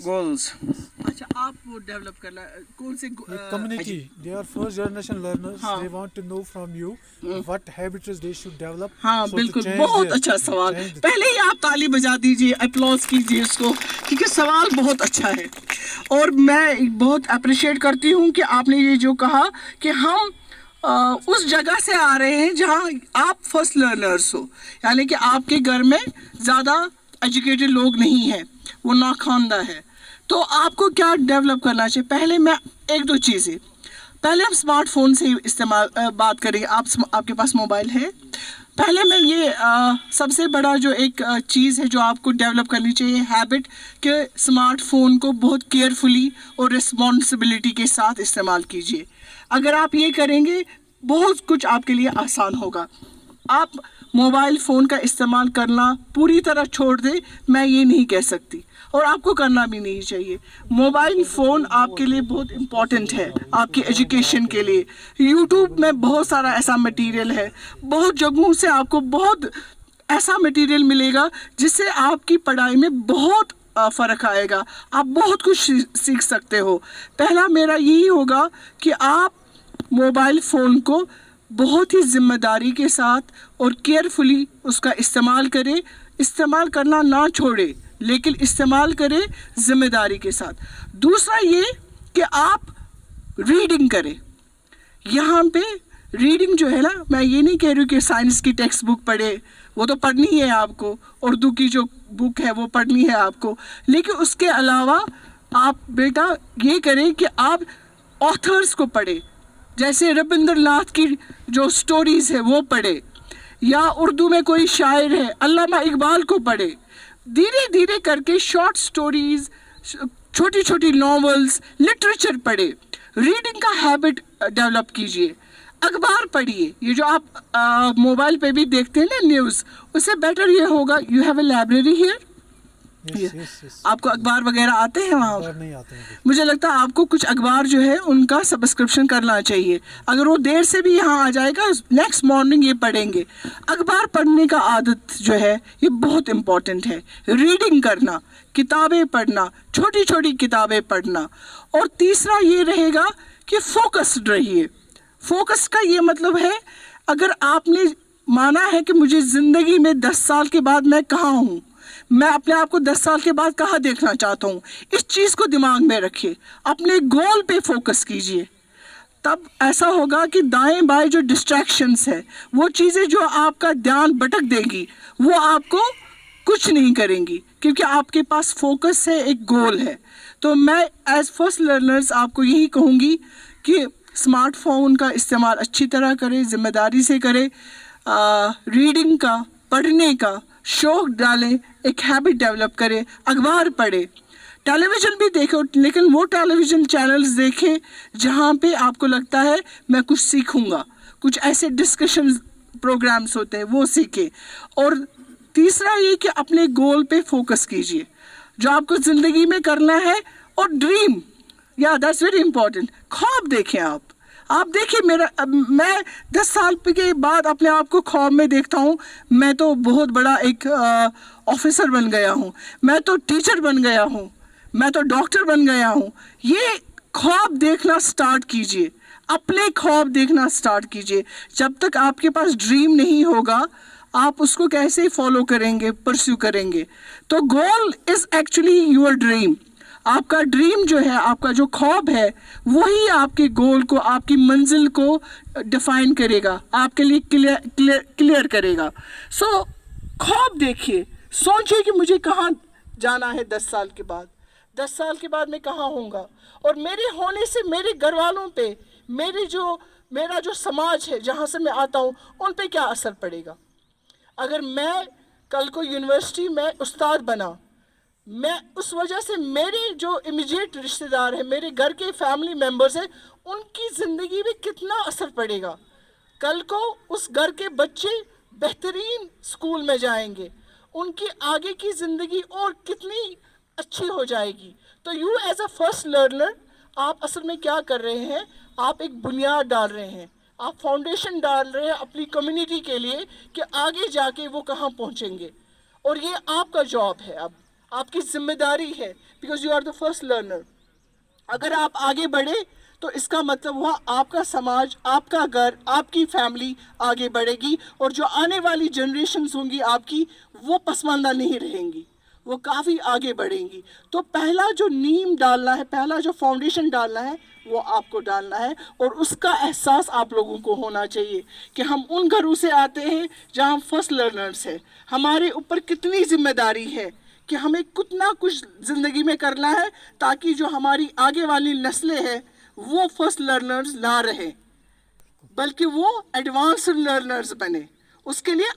goals. اچھا آپ وہ ڈیولپ کرنا کون سے community, they are first generation learners. ہاں They want to know from you what habits they should develop. ہاں so to بالکل change بہت their- اچھا سوال. change the- پہلے ہی آپ تالی بجا دیجیے, اپلوز کیجیے اس کو, کیونکہ سوال بہت اچھا ہے اور میں بہت اپریشیٹ کرتی ہوں کہ آپ نے یہ جو کہا کہ ہم اس جگہ سے آ رہے ہیں جہاں آپ فرسٹ لرنرس ہو, یعنی کہ آپ کے گھر میں زیادہ ایجوکیٹڈ لوگ نہیں ہیں, وہ ناخواندہ ہے. تو آپ کو کیا ڈیولپ کرنا چاہیے؟ پہلے میں ایک دو چیزیں, پہلے ہم اسمارٹ فون سے استعمال بات کریں گے. آپ کے پاس موبائل ہے؟ پہلے میں یہ سب سے بڑا جو ایک چیز ہے جو آپ کو ڈیولپ کرنی چاہیے ہیبٹ, کہ اسمارٹ فون کو بہت کیئرفلی اور رسپانسبلٹی کے ساتھ استعمال کیجیے. اگر آپ یہ کریں گے بہت کچھ آپ کے لیے آسان ہوگا. آپ موبائل فون کا استعمال کرنا پوری طرح چھوڑ دیں, میں یہ نہیں کہہ سکتی, اور آپ کو کرنا بھی نہیں چاہیے. موبائل فون آپ کے لیے بہت امپورٹنٹ ہے آپ کی ایجوکیشن کے لیے. یوٹیوب میں بہت سارا ایسا مٹیریل ہے, بہت جگہوں سے آپ کو بہت ایسا مٹیریل ملے گا جس سے آپ کی پڑھائی میں بہت فرق آئے گا, آپ بہت کچھ سیکھ سکتے ہو. پہلا میرا یہی ہوگا کہ آپ موبائل فون کو بہت ہی ذمہ داری کے ساتھ اور کیئرفلی اس کا استعمال کریں. استعمال کرنا نہ چھوڑے, لیکن استعمال کریں ذمہ داری کے ساتھ. دوسرا یہ کہ آپ ریڈنگ کریں. یہاں پہ ریڈنگ جو ہے نا, میں یہ نہیں کہہ رہی ہوں کہ سائنس کی ٹیکسٹ بک پڑھے, وہ تو پڑھنی ہے آپ کو, اردو کی جو بک ہے وہ پڑھنی ہے آپ کو, لیکن اس کے علاوہ آپ بیٹا یہ کریں کہ آپ آتھرس کو پڑھیں. جیسے ربندر ناتھ کی جو سٹوریز ہے وہ پڑھے, یا اردو میں کوئی شاعر ہے علامہ اقبال کو پڑھے. دھیرے دھیرے کر کے شارٹ سٹوریز, چھوٹی چھوٹی ناولز, لٹریچر پڑھے. ریڈنگ کا ہیبٹ ڈیولپ کیجیے. اخبار پڑھیے. یہ جو آپ موبائل پہ بھی دیکھتے ہیں نا نیوز, اس سے بیٹر یہ ہوگا you have a library here. آپ کو اخبار وغیرہ آتے ہیں وہاں؟ نہیں آتے ہیں. مجھے لگتا ہے آپ کو کچھ اخبار جو ہے ان کا سبسکرپشن کرنا چاہیے. اگر وہ دیر سے بھی یہاں آ جائے گا, نیکسٹ مارننگ یہ پڑھیں گے. اخبار پڑھنے کا عادت جو ہے یہ بہت امپورٹنٹ ہے. ریڈنگ کرنا, کتابیں پڑھنا, چھوٹی چھوٹی کتابیں پڑھنا. اور تیسرا یہ رہے گا کہ فوکسڈ رہیے. فوکس کا یہ مطلب ہے, اگر آپ نے مانا ہے کہ مجھے زندگی میں 10 سال کے بعد میں کہاں ہوں, میں اپنے آپ کو 10 سال کے بعد کہاں دیکھنا چاہتا ہوں, اس چیز کو دماغ میں رکھیے. اپنے گول پہ فوکس کیجیے. تب ایسا ہوگا کہ دائیں بائیں جو ڈسٹریکشنز ہے, وہ چیزیں جو آپ کا دھیان بھٹک دے گی, وہ آپ کو کچھ نہیں کریں گی, کیونکہ آپ کے پاس فوکس ہے, ایک گول ہے. تو میں ایز فرسٹ لرنرز آپ کو یہی کہوں گی کہ اسمارٹ فون کا استعمال اچھی طرح کرے, ذمہ داری سے کرے. ریڈنگ کا, پڑھنے کا شوق ڈالیں, ایک ہیبٹ ڈیولپ کرے. اخبار پڑھے, ٹیلی ویژن بھی دیکھو, لیکن وہ ٹیلی ویژن چینلز دیکھیں جہاں پہ آپ کو لگتا ہے میں کچھ سیکھوں گا. کچھ ایسے ڈسکشن پروگرامز ہوتے ہیں وہ سیکھیں. اور تیسرا یہ کہ اپنے گول پہ فوکس کیجیے جو آپ کو زندگی میں کرنا ہے. اور ڈریم, دیٹس ویری امپورٹنٹ. خواب دیکھیں. آپ دیکھیں, میں 10 سال کے بعد اپنے آپ کو خواب میں دیکھتا ہوں, میں تو بہت بڑا ایک آفیسر بن گیا ہوں, میں تو ٹیچر بن گیا ہوں, میں تو ڈاکٹر بن گیا ہوں. یہ خواب دیکھنا سٹارٹ کیجئے, اپنے خواب دیکھنا سٹارٹ کیجئے. جب تک آپ کے پاس ڈریم نہیں ہوگا, آپ اس کو کیسے فالو کریں گے, پرسیو کریں گے؟ تو گول از ایکچولی یور ڈریم. آپ کا ڈریم جو ہے, آپ کا جو خواب ہے, وہی آپ کے گول کو, آپ کی منزل کو ڈیفائن کرے گا, آپ کے لیے کلیئر کرے گا. سو خواب دیکھیے, سوچیے کہ مجھے کہاں جانا ہے 10 سال کے بعد. 10 سال کے بعد میں کہاں ہوں گا, اور میرے ہونے سے میرے گھر والوں پہ, میرا جو سماج ہے جہاں سے میں آتا ہوں, ان پہ کیا اثر پڑے گا. اگر میں کل کو یونیورسٹی میں استاد بنا, میں اس وجہ سے میرے جو امیجیٹ رشتہ دار ہیں, میرے گھر کے فیملی ممبرز ہیں, ان کی زندگی میں کتنا اثر پڑے گا. کل کو اس گھر کے بچے بہترین اسکول میں جائیں گے, ان کی آگے کی زندگی اور کتنی اچھی ہو جائے گی. تو you as a first learner, آپ اصل میں کیا کر رہے ہیں, آپ ایک بنیاد ڈال رہے ہیں, آپ فاؤنڈیشن ڈال رہے ہیں اپنی کمیونٹی کے لیے کہ آگے جا کے وہ کہاں پہنچیں گے. اور یہ آپ کا جاب ہے. اب آپ کی ذمہ داری ہے, because you are the first learner. اگر آپ آگے بڑھے تو اس کا مطلب ہوا آپ کا سماج, آپ کا گھر, آپ کی فیملی آگے بڑھے گی, اور جو آنے والی جنریشنز ہوں گی آپ کی, وہ پسماندہ نہیں رہیں گی, وہ کافی آگے بڑھیں گی. تو پہلا جو نیم ڈالنا ہے, پہلا جو فاؤنڈیشن ڈالنا ہے, وہ آپ کو ڈالنا ہے, اور اس کا احساس آپ لوگوں کو ہونا چاہیے کہ ہم ان گھروں سے آتے ہیں جہاں ہم فرسٹ لرنرز ہیں. ہمارے اوپر کتنی ذمہ داری ہے کہ ہمیں کتنا کچھ زندگی میں کرنا ہے تاکہ جو ہماری آگے والی نسلیں ہیں وہ فرسٹ لرنرز نہ رہیں, بلکہ وہ ایڈوانس لرنرز بنے. اس کے لیے